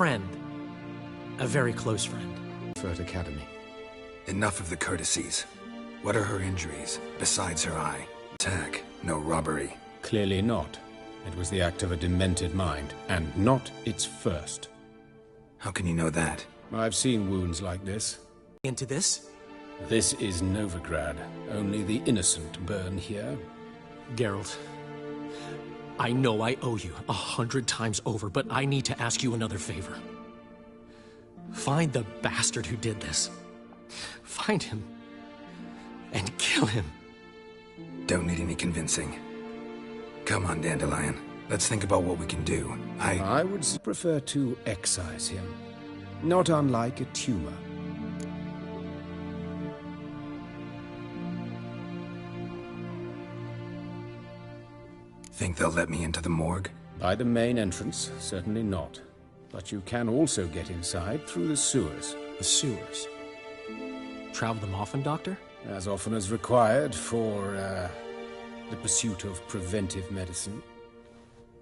Friend. A very close friend. Furt Academy. Enough of the courtesies. What are her injuries, besides her eye? Attack, no robbery. Clearly not. It was the act of a demented mind, and not its first. How can you know that? I've seen wounds like this. Into this? This is Novigrad. Only the innocent burn here. Geralt, I know I owe you 100 times over, but I need to ask you another favor. Find the bastard who did this. Find him. And kill him. Don't need any convincing. Come on, Dandelion. Let's think about what we can do. I would prefer to excise him. Not unlike a tumor. Think they'll let me into the morgue? By the main entrance, certainly not. But you can also get inside through the sewers. The sewers? Travel them often, Doctor? As often as required for, the pursuit of preventive medicine.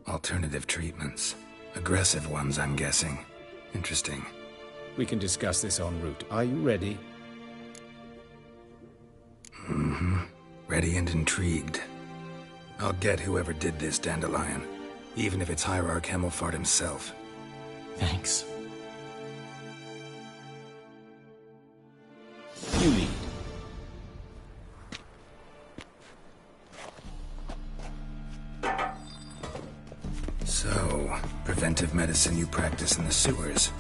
Alternative treatments. Aggressive ones, I'm guessing. Interesting. We can discuss this en route. Are you ready? Mm-hmm. Ready and intrigued. I'll get whoever did this, Dandelion. Even if it's Hierarch Hemmelfart himself. Thanks. You lead. So, preventive medicine you practice in the sewers.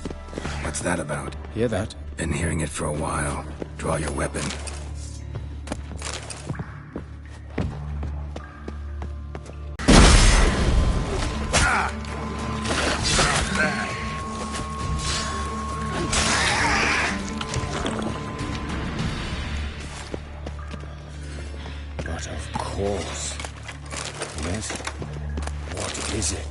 What's that about? Hear that? Been hearing it for a while. Draw your weapon. But of course. Yes? What is it?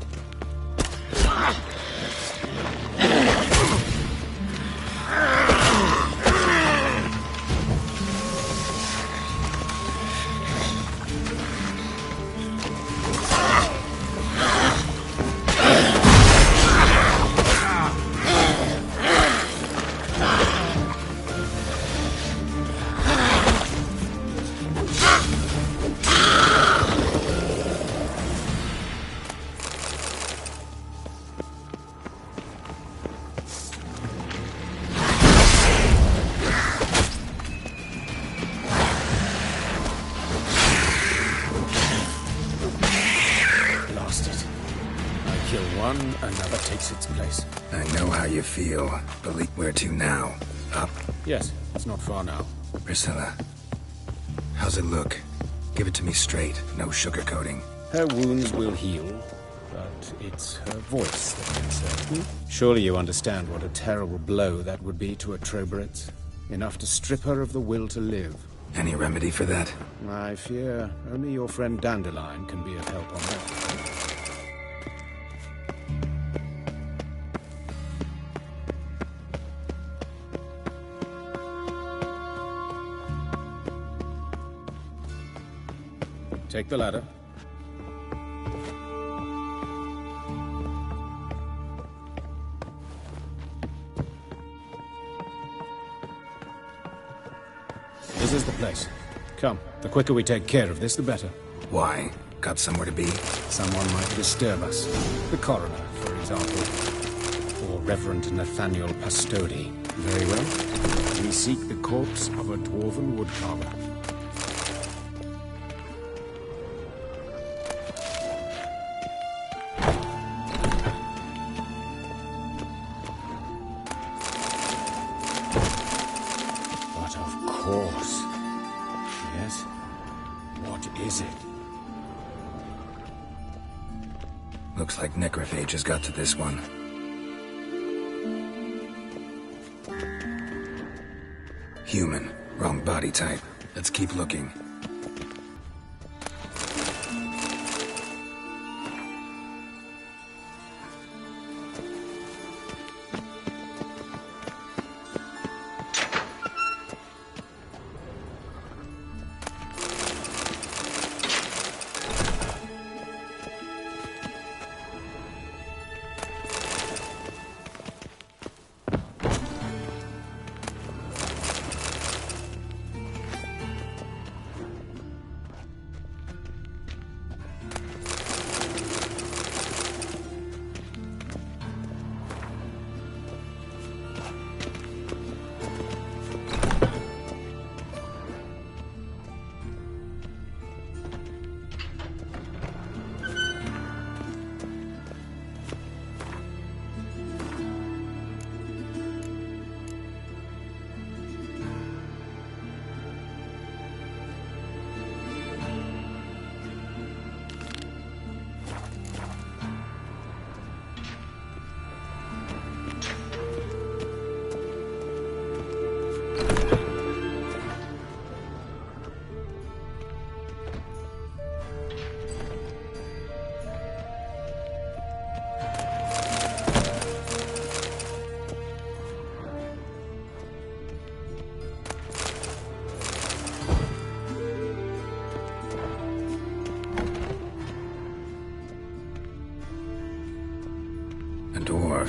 Another takes its place. I know how you feel. Believe where to now? Up? Yes, it's not far now. Priscilla, how's it look? Give it to me straight, no sugarcoating. Her wounds will heal, but it's her voice that concerns me. Surely you understand what a terrible blow that would be to a Troberet. Enough to strip her of the will to live. Any remedy for that? I fear only your friend Dandelion can be of help on that. Take the ladder. This is the place. Come, the quicker we take care of this, the better. Why? Got somewhere to be? Someone might disturb us. The coroner, for example. Or Reverend Nathaniel Pastodi. Very well. We seek the corpse of a dwarven woodcarver. Yes? What is it? Looks like necrophages got to this one. Human. Wrong body type. Let's keep looking.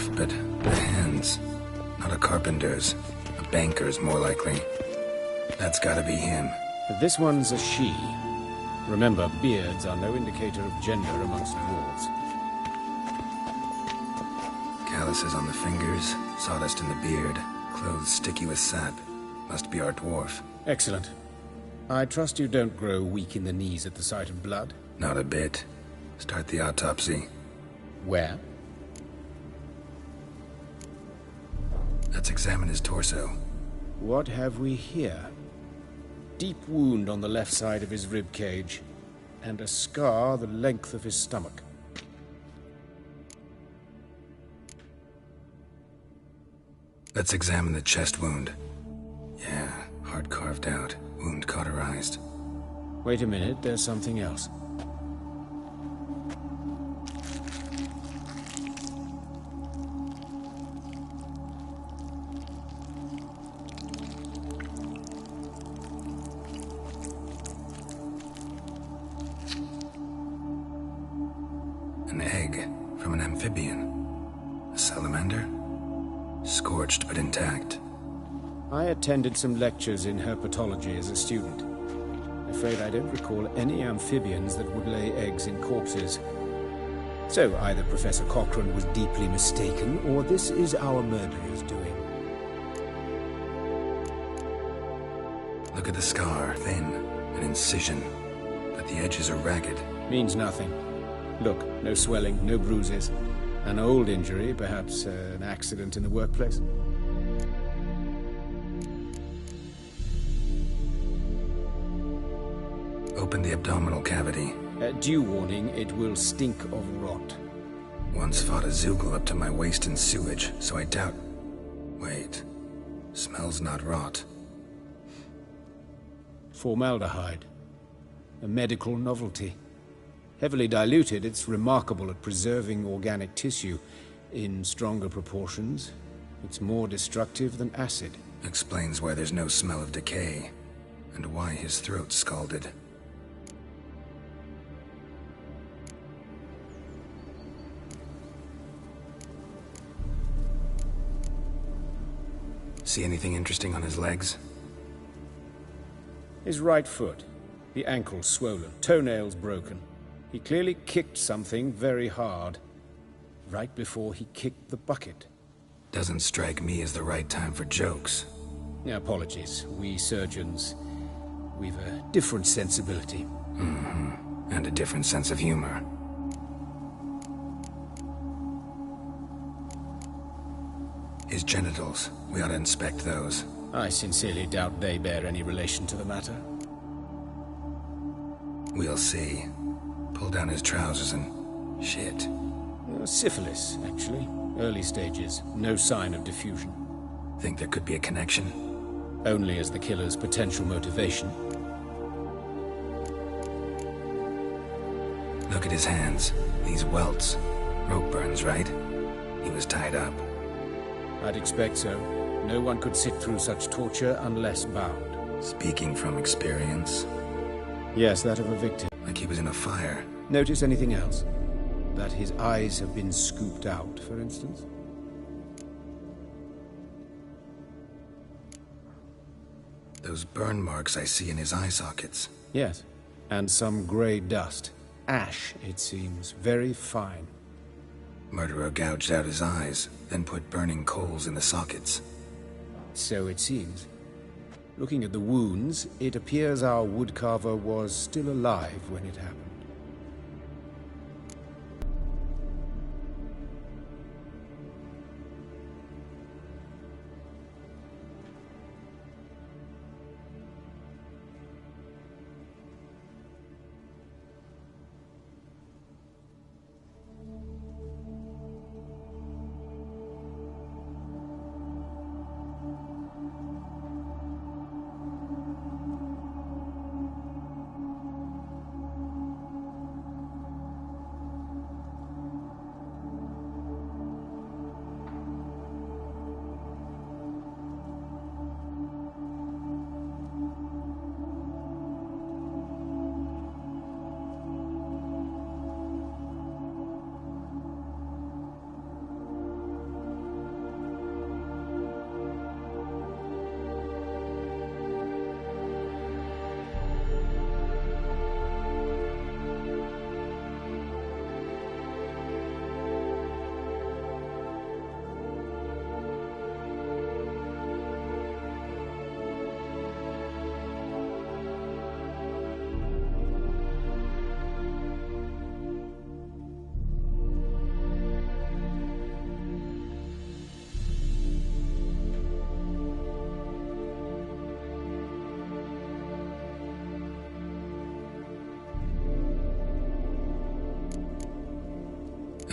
knife, but the hands. Not a carpenter's. A banker's, more likely. That's gotta be him. This one's a she. Remember, beards are no indicator of gender amongst dwarves. Calluses on the fingers, sawdust in the beard, clothes sticky with sap. Must be our dwarf. Excellent. I trust you don't grow weak in the knees at the sight of blood? Not a bit. Start the autopsy. Where? Let's examine his torso. What have we here? Deep wound on the left side of his rib cage, and a scar the length of his stomach. Let's examine the chest wound. Yeah, heart carved out, wound cauterized. Wait a minute, there's something else. An egg from an amphibian. A salamander? Scorched but intact. I attended some lectures in herpetology as a student. Afraid I don't recall any amphibians that would lay eggs in corpses. So either Professor Cochrane was deeply mistaken, or this is our murderer's doing. Look at the scar, thin, an incision, but the edges are ragged. Means nothing. Look, no swelling, no bruises. An old injury, perhaps an accident in the workplace. Open the abdominal cavity. Due warning, it will stink of rot. Once fought a Zoogle up to my waist in sewage, so I doubt... Wait. Smells not rot. Formaldehyde. A medical novelty. Heavily diluted, it's remarkable at preserving organic tissue. In stronger proportions, it's more destructive than acid. Explains why there's no smell of decay, and why his throat's scalded. See anything interesting on his legs? His right foot. The ankle swollen, toenails broken. He clearly kicked something very hard, right before he kicked the bucket. Doesn't strike me as the right time for jokes. Apologies. We surgeons, we've a different sensibility. Mm-hmm. And a different sense of humor. His genitals. We ought to inspect those. I sincerely doubt they bear any relation to the matter. We'll see. Pull down his trousers and... shit. Syphilis, actually. Early stages. No sign of diffusion. Think there could be a connection? Only as the killer's potential motivation. Look at his hands. These welts. Rope burns, right? He was tied up. I'd expect so. No one could sit through such torture unless bound. Speaking from experience? Yes, that of a victim. Like he was in a fire. Notice anything else? That his eyes have been scooped out, for instance? Those burn marks I see in his eye sockets. Yes. And some grey dust. Ash, it seems. Very fine. Murderer gouged out his eyes, then put burning coals in the sockets. So it seems. Looking at the wounds, it appears our woodcarver was still alive when it happened.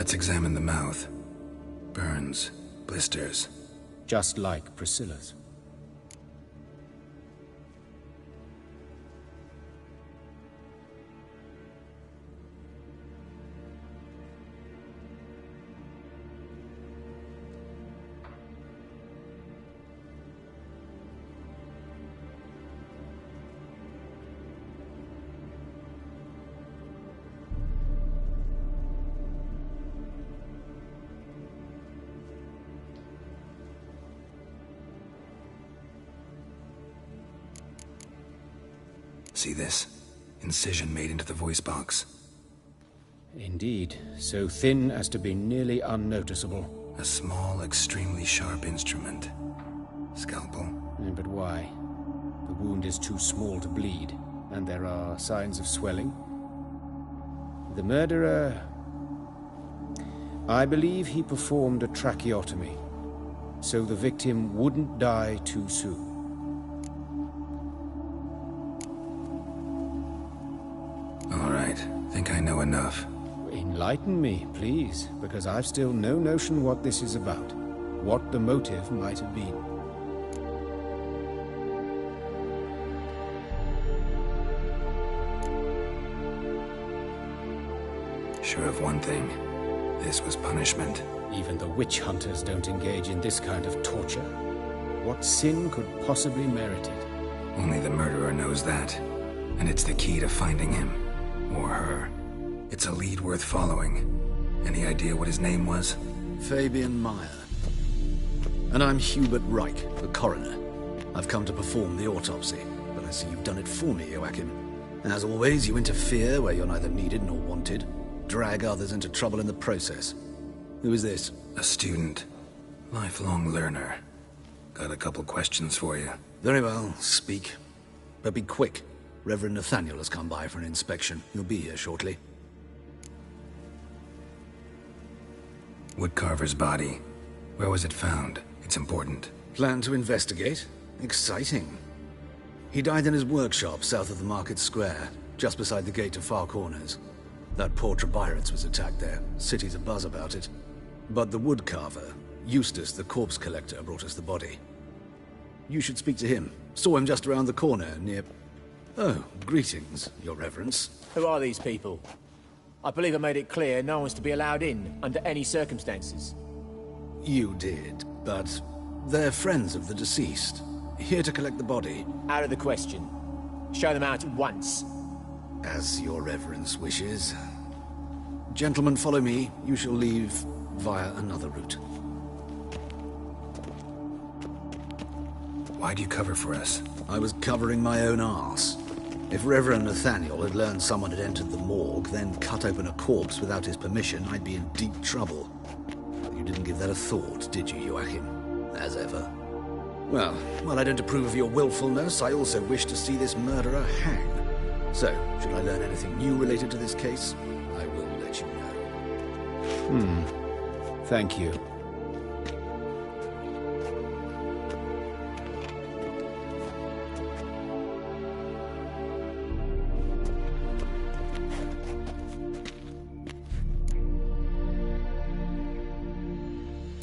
Let's examine the mouth. Burns, blisters. Just like Priscilla's. See this? Incision made into the voice box. Indeed, so thin as to be nearly unnoticeable. A small, extremely sharp instrument. Scalpel. But why? The wound is too small to bleed, and there are signs of swelling. The murderer... I believe he performed a tracheotomy, so the victim wouldn't die too soon. All right, think I know enough. Enlighten me, please, because I've still no notion what this is about. What the motive might have been. Sure of one thing. This was punishment. Even the witch hunters don't engage in this kind of torture. What sin could possibly merit it? Only the murderer knows that. And it's the key to finding him. Or her. It's a lead worth following. Any idea what his name was? Fabian Meyer. And I'm Hubert Reich, the coroner. I've come to perform the autopsy, but I see you've done it for me, Joachim. As always, you interfere where you're neither needed nor wanted. Drag others into trouble in the process. Who is this? A student. Lifelong learner. Got a couple questions for you. Very well, speak. But be quick. Reverend Nathaniel has come by for an inspection. He'll be here shortly. Woodcarver's body. Where was it found? It's important. Plan to investigate? Exciting. He died in his workshop south of the market square, just beside the gate to Far Corners. That poor Trebirets was attacked there. City's abuzz about it. But the woodcarver, Eustace the corpse collector, brought us the body. You should speak to him. Saw him just around the corner near... Oh, greetings, Your Reverence. Who are these people? I believe I made it clear no one's to be allowed in, under any circumstances. You did, but they're friends of the deceased. Here to collect the body. Out of the question. Show them out at once. As Your Reverence wishes. Gentlemen, follow me. You shall leave via another route. Why'd you cover for us? I was covering my own arse. If Reverend Nathaniel had learned someone had entered the morgue, then cut open a corpse without his permission, I'd be in deep trouble. You didn't give that a thought, did you, Joachim? As ever. Well, while I don't approve of your willfulness, I also wish to see this murderer hang. So, should I learn anything new related to this case, I will let you know. Thank you.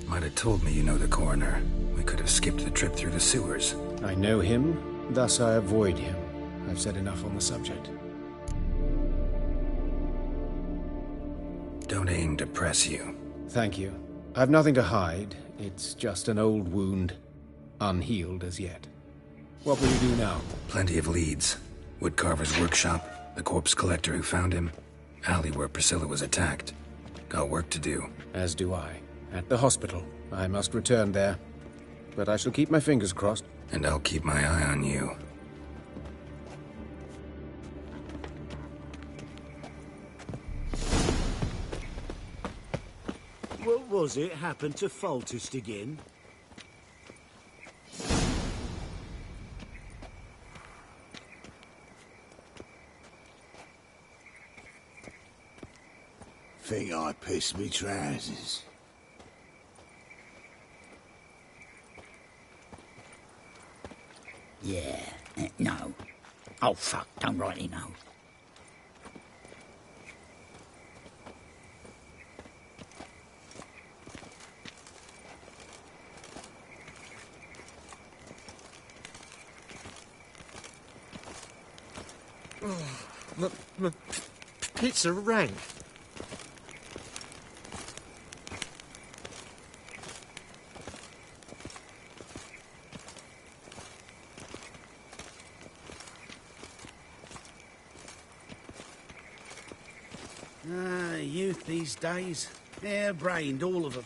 Might have told me you know the coroner. We could have skipped the trip through the sewers. I know him, thus I avoid him. I've said enough on the subject. Don't aim to press you. Thank you. I've nothing to hide. It's just an old wound, unhealed as yet. What will you do now? Plenty of leads. Woodcarver's workshop, the corpse collector who found him, alley where Priscilla was attacked. Got work to do. As do I. At the hospital. I must return there. But I shall keep my fingers crossed. And I'll keep my eye on you. What was it happened to Foltest again? Think I pissed me trousers. Yeah, no. Oh, fuck, don't rightly know. Pizza rank. Youth these days. Hair-brained, all of them.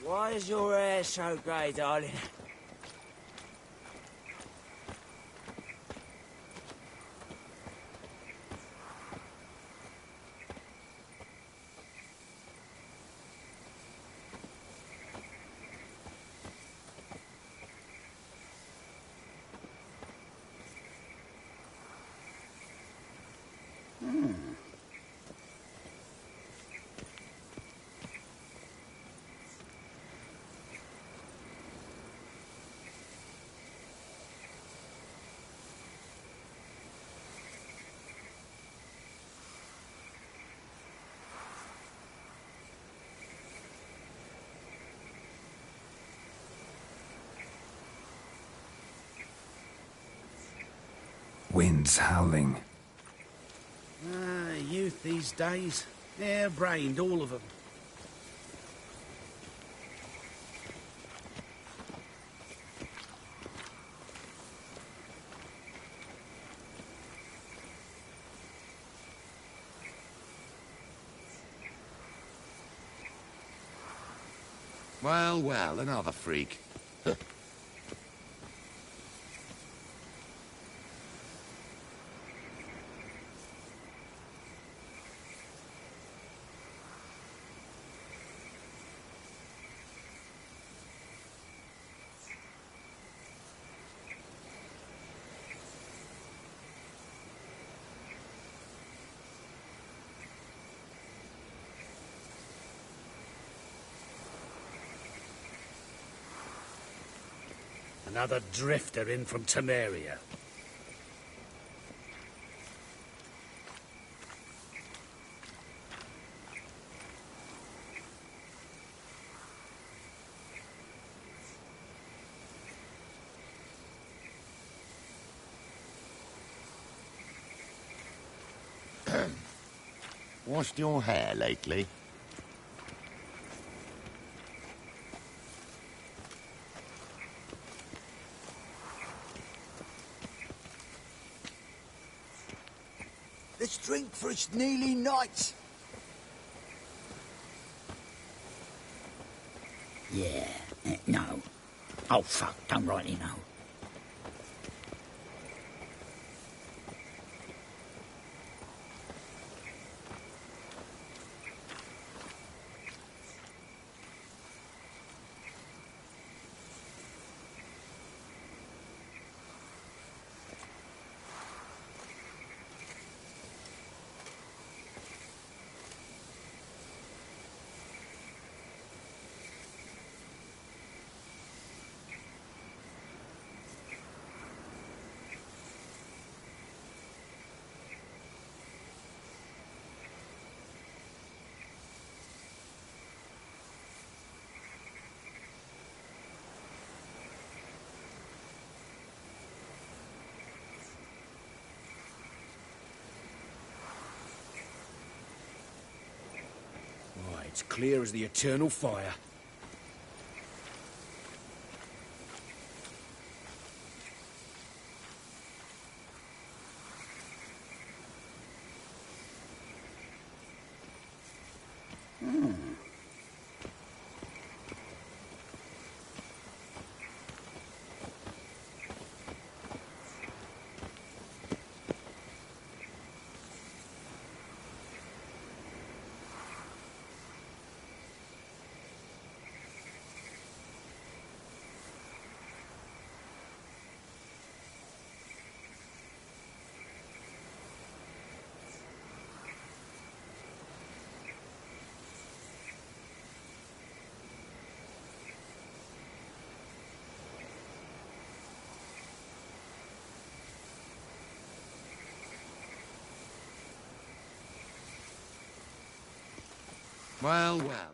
Why is your hair so grey, darling? Wind's howling. Youth these days. Hair-brained, all of them. Well, well, another freak. Another drifter in from Temeria. Washed your hair lately? Let's drink for it's nearly night. Yeah, no. Oh, fuck, don't rightly know. Why, it's clear as the eternal fire. Well, well.